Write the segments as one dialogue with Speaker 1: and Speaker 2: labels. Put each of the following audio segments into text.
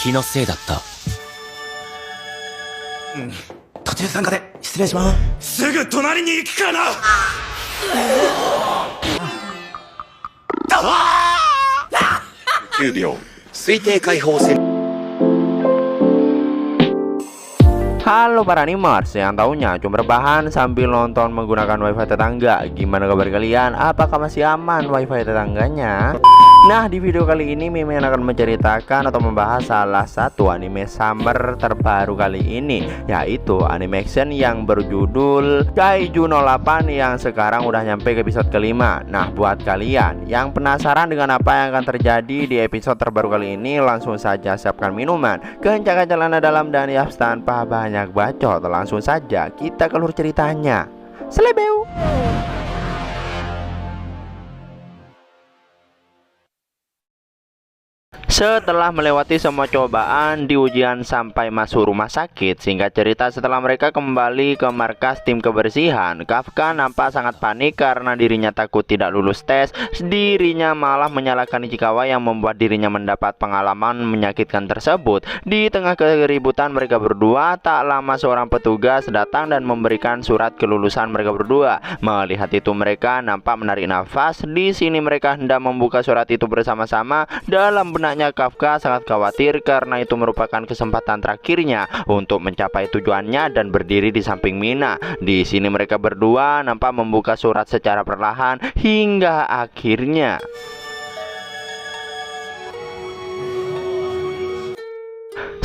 Speaker 1: 気のせいだった。
Speaker 2: 途中参加で失礼します。すぐ隣に行くから。
Speaker 1: 9秒推定解放線。
Speaker 3: Halo para animers yang taunya cuma rebahan sambil nonton menggunakan wifi tetangga. Gimana kabar kalian? Apakah masih aman wifi tetangganya? Nah, di video kali ini Mimin akan menceritakan atau membahas salah satu anime summer terbaru kali ini, yaitu anime action yang berjudul Kaiju 08 yang sekarang udah nyampe ke episode kelima. Nah, buat kalian yang penasaran dengan apa yang akan terjadi di episode terbaru kali ini, langsung saja siapkan minuman, kencangkan celana dalam, dan yaps tanpa banyak bacot, langsung saja kita keluar ceritanya. Selebeu. Setelah melewati semua cobaan di ujian sampai masuk rumah sakit, singkat cerita setelah mereka kembali ke markas tim kebersihan, Kafka nampak sangat panik karena dirinya takut tidak lulus tes. Dirinya malah menyalahkan Ichikawa yang membuat dirinya mendapat pengalaman menyakitkan tersebut. Di tengah keributan mereka berdua, tak lama seorang petugas datang dan memberikan surat kelulusan mereka berdua. Melihat itu mereka nampak menarik nafas. Di sini mereka hendak membuka surat itu bersama-sama. Dalam benaknya Kafka sangat khawatir karena itu merupakan kesempatan terakhirnya untuk mencapai tujuannya dan berdiri di samping Mina. Di sini mereka berdua nampak membuka surat secara perlahan hingga akhirnya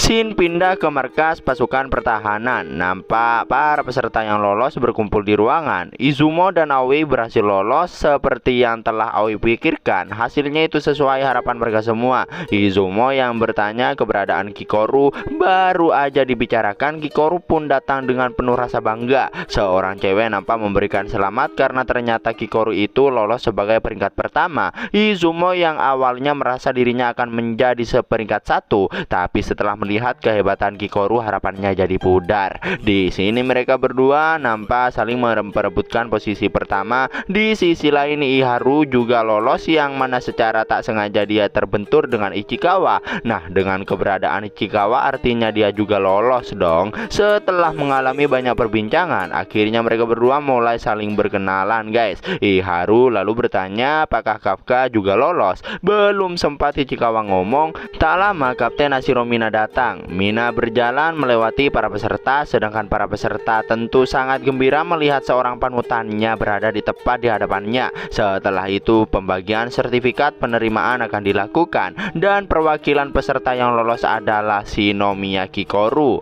Speaker 3: Shin pindah ke markas pasukan pertahanan. Nampak para peserta yang lolos berkumpul di ruangan. Izumo dan Aoi berhasil lolos seperti yang telah Aoi pikirkan. Hasilnya itu sesuai harapan mereka semua. Izumo yang bertanya keberadaan Kikoru. Baru aja dibicarakan, Kikoru pun datang dengan penuh rasa bangga. Seorang cewek nampak memberikan selamat karena ternyata Kikoru itu lolos sebagai peringkat pertama. Izumo yang awalnya merasa dirinya akan menjadi seperingkat satu, tapi setelah melihat kehebatan Kikoru, harapannya jadi pudar. Di sini mereka berdua nampak saling memperebutkan posisi pertama. Di sisi lain Iharu juga lolos, yang mana secara tak sengaja dia terbentur dengan Ichikawa. Nah, dengan keberadaan Ichikawa artinya dia juga lolos dong. Setelah mengalami banyak perbincangan, akhirnya mereka berdua mulai saling berkenalan, guys. Iharu lalu bertanya apakah Kafka juga lolos. Belum sempat Ichikawa ngomong, tak lama Kapten Hashiro Mina datang. Mina berjalan melewati para peserta, sedangkan para peserta tentu sangat gembira melihat seorang panutannya berada di tepat di hadapannya. Setelah itu pembagian sertifikat penerimaan akan dilakukan, dan perwakilan peserta yang lolos adalah Shinomiya Kikoru.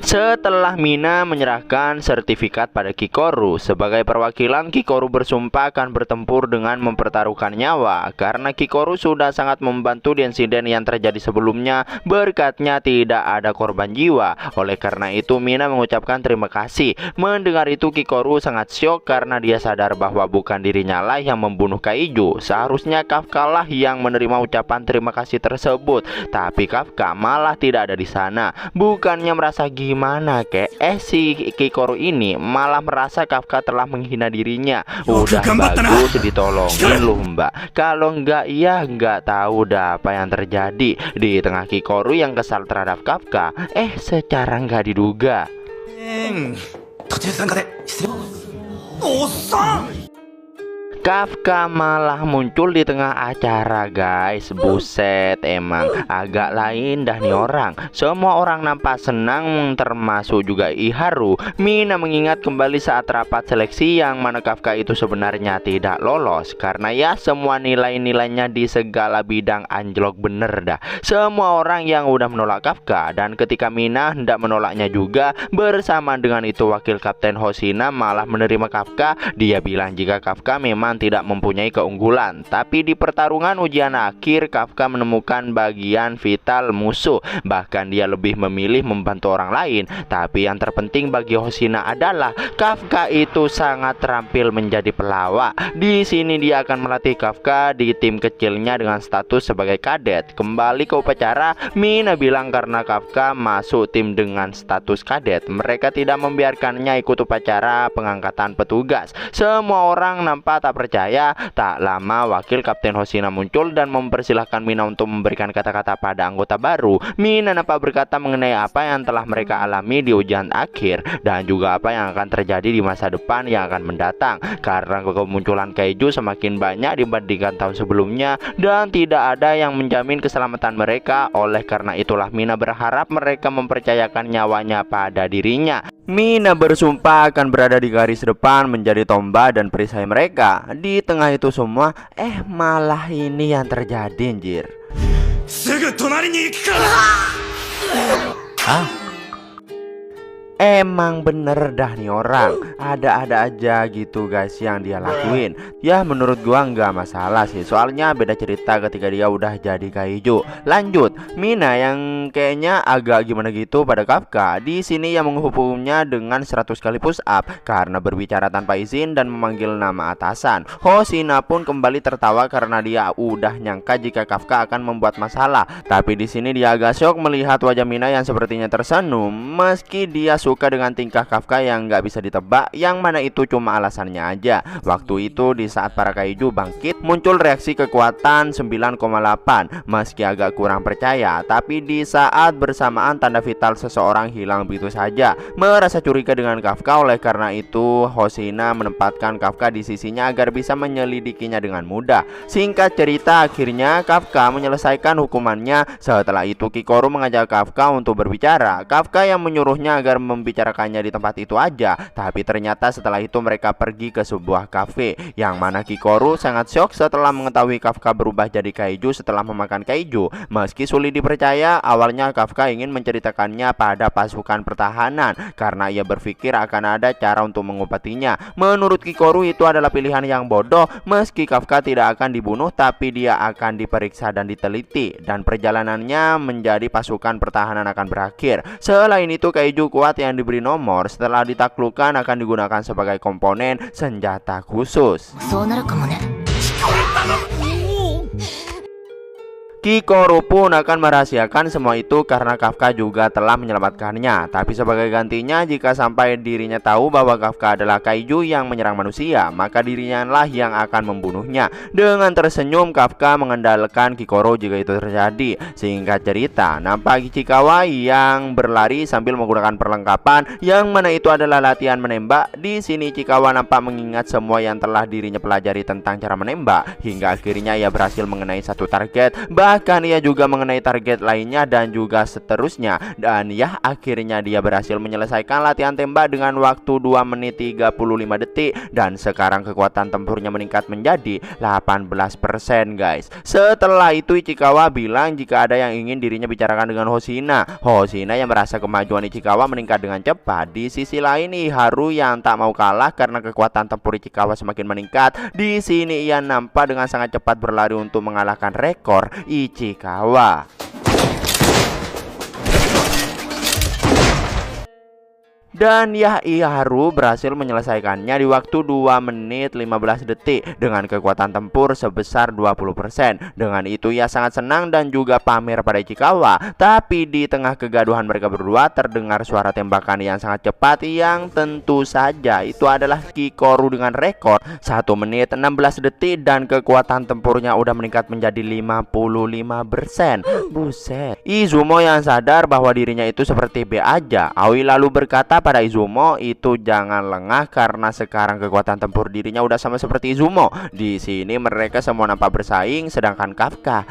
Speaker 3: Setelah Mina menyerahkan sertifikat pada Kikoru, sebagai perwakilan Kikoru bersumpah akan bertempur dengan mempertaruhkan nyawa. Karena Kikoru sudah sangat membantu di insiden yang terjadi sebelumnya, berkatnya tidak ada korban jiwa. Oleh karena itu Mina mengucapkan terima kasih. Mendengar itu Kikoru sangat syok karena dia sadar bahwa bukan dirinya lah yang membunuh Kaiju. Seharusnya Kafka lah yang menerima ucapan terima kasih tersebut, tapi Kafka malah tidak ada di sana. Bukannya merasa gimana si Kikoru ini malah merasa Kafka telah menghina dirinya. Udah bagus ditolongin lu mbak, kalau enggak ya enggak tahu dah apa yang terjadi. Di tengah Kikoru yang kesal terhadap Kafka, secara nggak diduga Kafka malah muncul di tengah acara, guys. Buset, emang agak lain dah nih orang. Semua orang nampak senang, termasuk juga Iharu. Mina mengingat kembali saat rapat seleksi yang mana Kafka itu sebenarnya tidak lolos, karena ya semua nilai-nilainya di segala bidang anjlok bener dah. Semua orang yang udah menolak Kafka, dan ketika Mina hendak menolaknya juga, bersamaan dengan itu wakil Kapten Hoshina malah menerima Kafka. Dia bilang jika Kafka memang tidak mempunyai keunggulan, tapi di pertarungan ujian akhir Kafka menemukan bagian vital musuh. Bahkan dia lebih memilih membantu orang lain. Tapi yang terpenting bagi Hoshina adalah Kafka itu sangat terampil menjadi pelawak. Di sini dia akan melatih Kafka di tim kecilnya dengan status sebagai kadet. Kembali ke upacara, Mina bilang karena Kafka masuk tim dengan status kadet, mereka tidak membiarkannya ikut upacara pengangkatan petugas. Semua orang nampak tak percaya. Tak lama wakil Kapten Hoshina muncul dan mempersilahkan Mina untuk memberikan kata-kata pada anggota baru. Mina nampak berkata mengenai apa yang telah mereka alami di ujian akhir dan juga apa yang akan terjadi di masa depan yang akan mendatang, karena kemunculan kaiju semakin banyak dibandingkan tahun sebelumnya dan tidak ada yang menjamin keselamatan mereka. Oleh karena itulah Mina berharap mereka mempercayakan nyawanya pada dirinya. Mina bersumpah akan berada di garis depan menjadi tombak dan perisai mereka. Di tengah itu semua, malah ini yang terjadi, anjir.
Speaker 2: すぐ隣に行くから
Speaker 1: Hah?
Speaker 3: Emang bener dah nih orang, ada-ada aja gitu guys yang dia lakuin. Ya menurut gua nggak masalah sih, soalnya beda cerita ketika dia udah jadi kaiju. Lanjut, Mina yang kayaknya agak gimana gitu pada Kafka. Di sini yang menghukumnya dengan 100 kali push up karena berbicara tanpa izin dan memanggil nama atasan. Hoshina pun kembali tertawa karena dia udah nyangka jika Kafka akan membuat masalah. Tapi di sini dia agak shock melihat wajah Mina yang sepertinya tersenyum meski dia suka dengan tingkah Kafka yang nggak bisa ditebak, yang mana itu cuma alasannya aja. Waktu itu di saat para kaiju bangkit, muncul reaksi kekuatan 9,8 meski agak kurang percaya. Tapi di saat bersamaan tanda vital seseorang hilang begitu saja. Merasa curiga dengan Kafka, oleh karena itu Hoshina menempatkan Kafka di sisinya agar bisa menyelidikinya dengan mudah. Singkat cerita, akhirnya Kafka menyelesaikan hukumannya. Setelah itu Kikoru mengajak Kafka untuk berbicara. Kafka yang menyuruhnya agar membicarakannya di tempat itu aja. Tapi ternyata setelah itu mereka pergi ke sebuah kafe, yang mana Kikoru sangat shock setelah mengetahui Kafka berubah jadi kaiju setelah memakan kaiju. Meski sulit dipercaya, awalnya Kafka ingin menceritakannya pada pasukan pertahanan karena ia berpikir akan ada cara untuk mengobatinya. Menurut Kikoru itu adalah pilihan yang bodoh. Meski Kafka tidak akan dibunuh, tapi dia akan diperiksa dan diteliti, dan perjalanannya menjadi pasukan pertahanan akan berakhir. Selain itu, kaiju kuat yang diberi nomor setelah ditaklukkan akan digunakan sebagai komponen senjata khusus. Kikoru pun akan merahasiakan semua itu karena Kafka juga telah menyelamatkannya. Tapi sebagai gantinya, jika sampai dirinya tahu bahwa Kafka adalah kaiju yang menyerang manusia, maka dirinya lah yang akan membunuhnya. Dengan tersenyum, Kafka mengandalkan Kikoru jika itu terjadi. Singkat cerita, nampak Ichikawa yang berlari sambil menggunakan perlengkapan, yang mana itu adalah latihan menembak. Di sini Ichikawa nampak mengingat semua yang telah dirinya pelajari tentang cara menembak, hingga akhirnya ia berhasil mengenai satu target. Bahkan ia juga mengenai target lainnya dan juga seterusnya. Dan ya, akhirnya dia berhasil menyelesaikan latihan tembak dengan waktu 2 menit 35 detik. Dan sekarang kekuatan tempurnya meningkat menjadi 18% guys. Setelah itu Ichikawa bilang jika ada yang ingin dirinya bicarakan dengan Hoshina. Hoshina yang merasa kemajuan Ichikawa meningkat dengan cepat. Di sisi lain, Iharu yang tak mau kalah karena kekuatan tempur Ichikawa semakin meningkat. Di sini ia nampak dengan sangat cepat berlari untuk mengalahkan rekor Ichikawa. Dan ya, Iharu berhasil menyelesaikannya di waktu 2 menit 15 detik dengan kekuatan tempur sebesar 20%. Dengan itu ia sangat senang dan juga pamer pada Ichikawa. Tapi di tengah kegaduhan mereka berdua terdengar suara tembakan yang sangat cepat, yang tentu saja itu adalah Kikoru dengan rekor 1 menit 16 detik dan kekuatan tempurnya udah meningkat menjadi 55%. Buset. Izumo yang sadar bahwa dirinya itu seperti B aja. Aoi lalu berkata pada Izumo itu jangan lengah karena sekarang kekuatan tempur dirinya udah sama seperti Izumo. Di sini mereka semua nampak bersaing, sedangkan Kafka,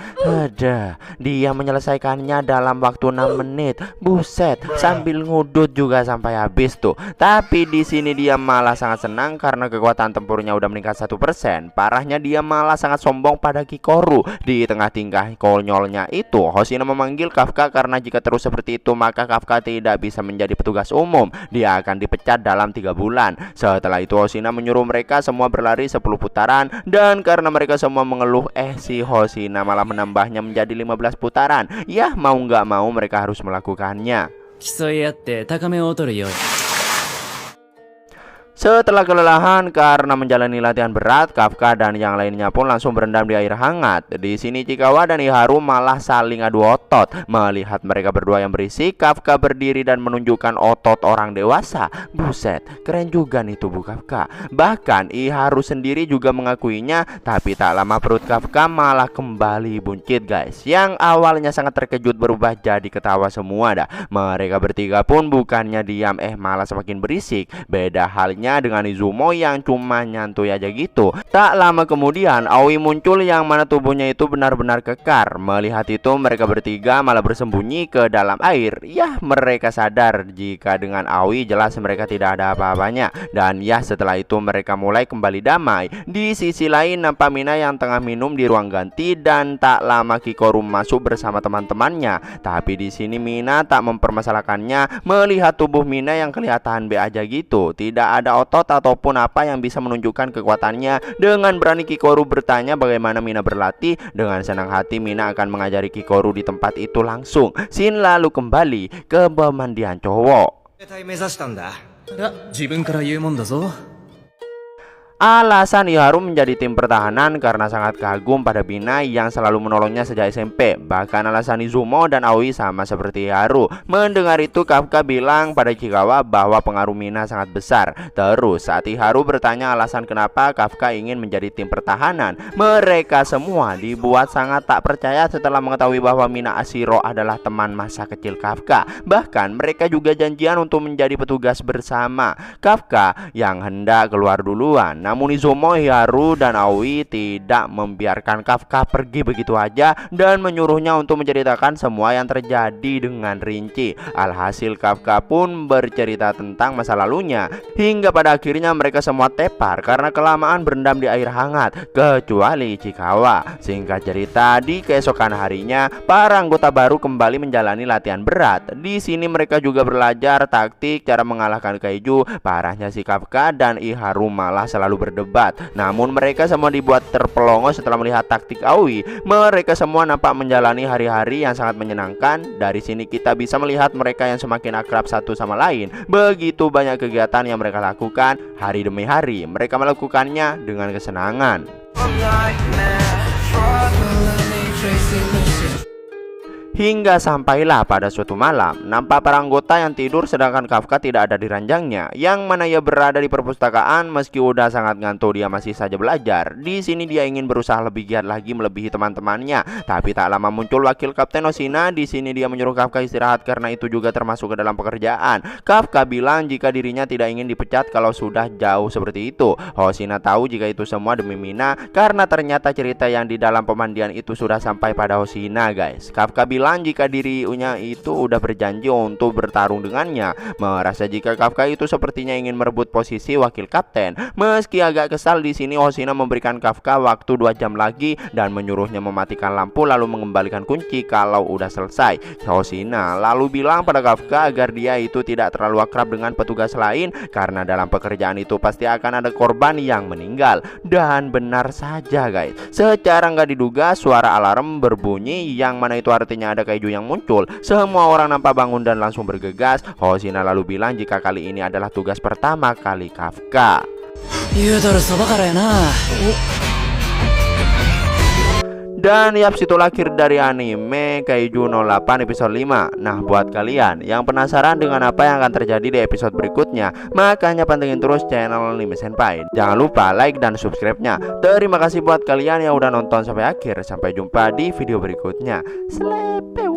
Speaker 3: dia menyelesaikannya dalam waktu 6 menit. Buset, sambil ngudut juga sampai habis tuh. Tapi di sini dia malah sangat senang karena kekuatan tempurnya udah meningkat 1%. Parahnya dia malah sangat sombong pada Kikoru. Di tengah tingkah konyolnya itu, Hoshina memanggil Kafka karena jika terus seperti itu maka Kafka tidak bisa menjadi petugas umum. Dia akan dipecat dalam 3 bulan. Setelah itu Hoshina menyuruh mereka semua berlari 10 putaran. Dan karena mereka semua mengeluh, si Hoshina malah menambahnya menjadi 15 putaran. Ya, mau nggak mau mereka harus melakukannya. Setelah kelelahan karena menjalani latihan berat, Kafka dan yang lainnya pun langsung berendam di air hangat. Di sini Chikawa dan Iharu malah saling adu otot. Melihat mereka berdua yang berisik, Kafka berdiri dan menunjukkan otot orang dewasa. Buset, keren juga nih tubuh Kafka. Bahkan Iharu sendiri juga mengakuinya. Tapi tak lama perut Kafka malah kembali buncit guys. Yang awalnya sangat terkejut berubah jadi ketawa semua dah. Mereka bertiga pun bukannya diam, malah semakin berisik. Beda halnya dengan Izumo yang cuma nyantuy aja gitu. Tak lama kemudian Aoi muncul yang mana tubuhnya itu benar-benar kekar. Melihat itu mereka bertiga malah bersembunyi ke dalam air. Yah, mereka sadar jika dengan Aoi jelas mereka tidak ada apa-apanya. Dan ya, setelah itu mereka mulai kembali damai. Di sisi lain nampak Mina yang tengah minum di ruang ganti dan tak lama Kikoru masuk bersama teman-temannya. Tapi di sini Mina tak mempermasalahkannya melihat tubuh Mina yang kelihatan B aja gitu. Tidak ada otot ataupun apa yang bisa menunjukkan kekuatannya. Dengan berani Kikoru bertanya bagaimana Mina berlatih. Dengan senang hati Mina akan mengajari Kikoru di tempat itu langsung. Scene lalu kembali ke pemandian cowok.
Speaker 2: 目指したんだ。
Speaker 1: 自分から言うもんだぞ。
Speaker 3: Alasan Iharu menjadi tim pertahanan karena sangat kagum pada Mina yang selalu menolongnya sejak SMP. Bahkan alasan Izumo dan Aoi sama seperti Iharu. Mendengar itu Kafka bilang pada Chikawa bahwa pengaruh Mina sangat besar. Terus saat Iharu bertanya alasan kenapa Kafka ingin menjadi tim pertahanan, mereka semua dibuat sangat tak percaya setelah mengetahui bahwa Mina Ashiro adalah teman masa kecil Kafka. Bahkan mereka juga janjian untuk menjadi petugas bersama. Kafka yang hendak keluar duluan. Namun Izumo, Iharu, dan Aoi tidak membiarkan Kafka pergi begitu aja dan menyuruhnya untuk menceritakan semua yang terjadi dengan rinci. Alhasil Kafka pun bercerita tentang masa lalunya. Hingga pada akhirnya mereka semua tepar karena kelamaan berendam di air hangat, kecuali Chikawa. Singkat cerita, di keesokan harinya para anggota baru kembali menjalani latihan berat. Di sini mereka juga belajar taktik cara mengalahkan kaiju. Parahnya si Kafka dan Iharu malah selalu berdebat. Namun mereka semua dibuat terpelongo setelah melihat taktik Aoi. Mereka semua nampak menjalani hari-hari yang sangat menyenangkan. Dari sini kita bisa melihat mereka yang semakin akrab satu sama lain. Begitu banyak kegiatan yang mereka lakukan hari demi hari. Mereka melakukannya dengan kesenangan. Hingga sampailah pada suatu malam, nampak para anggota yang tidur sedangkan Kafka tidak ada di ranjangnya. Yang mana ia berada di perpustakaan meski udah sangat ngantuk dia masih saja belajar. Di sini dia ingin berusaha lebih giat lagi melebihi teman-temannya. Tapi tak lama muncul wakil Kapten Hoshina. Di sini dia menyuruh Kafka istirahat karena itu juga termasuk ke dalam pekerjaan. Kafka bilang jika dirinya tidak ingin dipecat kalau sudah jauh seperti itu. Hoshina tahu jika itu semua demi Mina karena ternyata cerita yang di dalam pemandian itu sudah sampai pada Hoshina guys. Kafka bilang jika dirinya itu udah berjanji untuk bertarung dengannya. Merasa jika Kafka itu sepertinya ingin merebut posisi wakil kapten. Meski agak kesal di sini Hoshina memberikan Kafka waktu 2 jam lagi dan menyuruhnya mematikan lampu lalu mengembalikan kunci kalau udah selesai. Hoshina lalu bilang pada Kafka agar dia itu tidak terlalu akrab dengan petugas lain karena dalam pekerjaan itu pasti akan ada korban yang meninggal. Dan benar saja guys, secara nggak diduga suara alarm berbunyi yang mana itu artinya ada kaiju yang muncul. Semua orang nampak bangun dan langsung bergegas. Hoshina lalu bilang jika kali ini adalah tugas pertama kali Kafka. Dan yap, situlah akhir dari anime Kaiju 08 episode 5. Nah, buat kalian yang penasaran dengan apa yang akan terjadi di episode berikutnya, makanya pantengin terus channel Anime Senpai. Jangan lupa like dan subscribe-nya. Terima kasih buat kalian yang udah nonton sampai akhir. Sampai jumpa di video berikutnya. Sleep.